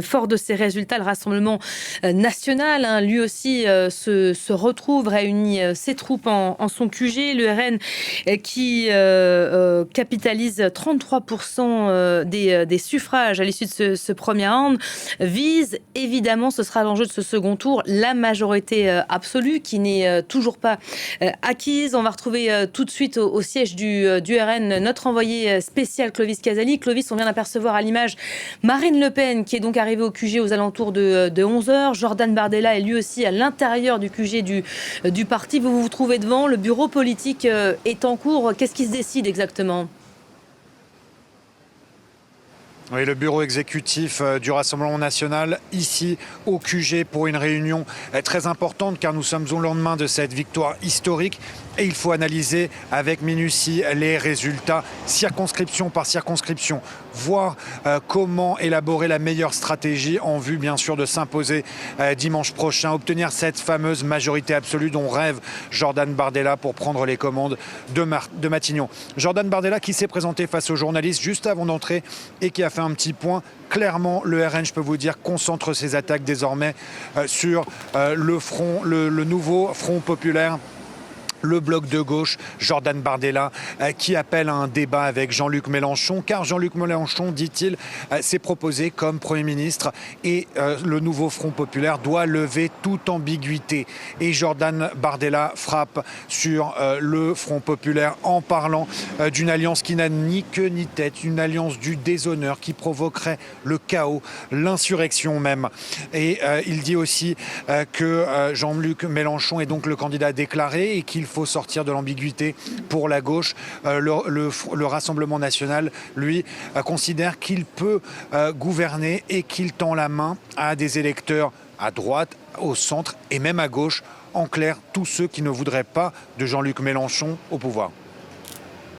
Fort de ces résultats, le Rassemblement national, lui aussi, se retrouve, réunit ses troupes en son QG. Le RN qui capitalise 33% des suffrages à l'issue de ce premier round, vise évidemment, ce sera l'enjeu de ce second tour, la majorité absolue qui n'est toujours pas acquise. On va retrouver tout de suite au siège du RN notre envoyé spécial Clovis Casali. Clovis, on vient d'apercevoir à l'image Marine Le Pen qui est donc arrivé au QG aux alentours de 11h. Jordan Bardella est lui aussi à l'intérieur du QG du parti. Vous vous trouvez devant, le bureau politique est en cours. Qu'est-ce qui se décide exactement ? Oui, le bureau exécutif du Rassemblement national, ici au QG, pour une réunion très importante, car nous sommes au lendemain de cette victoire historique. Et il faut analyser avec minutie les résultats, circonscription par circonscription, voir comment élaborer la meilleure stratégie en vue, bien sûr, de s'imposer dimanche prochain, obtenir cette fameuse majorité absolue dont rêve Jordan Bardella pour prendre les commandes de Matignon. Jordan Bardella qui s'est présenté face aux journalistes juste avant d'entrer et qui a fait un petit point. Clairement, le RN, je peux vous dire, concentre ses attaques désormais sur le nouveau Front populaire. Le bloc de gauche, Jordan Bardella, qui appelle à un débat avec Jean-Luc Mélenchon, car Jean-Luc Mélenchon, dit-il, s'est proposé comme Premier ministre et le nouveau Front populaire doit lever toute ambiguïté. Et Jordan Bardella frappe sur le Front populaire en parlant d'une alliance qui n'a ni queue ni tête, une alliance du déshonneur qui provoquerait le chaos, l'insurrection même. Et il dit aussi que Jean-Luc Mélenchon est donc le candidat déclaré et qu'il faut sortir de l'ambiguïté pour la gauche. Le Rassemblement national, lui, considère qu'il peut gouverner et qu'il tend la main à des électeurs à droite, au centre et même à gauche. En clair, tous ceux qui ne voudraient pas de Jean-Luc Mélenchon au pouvoir.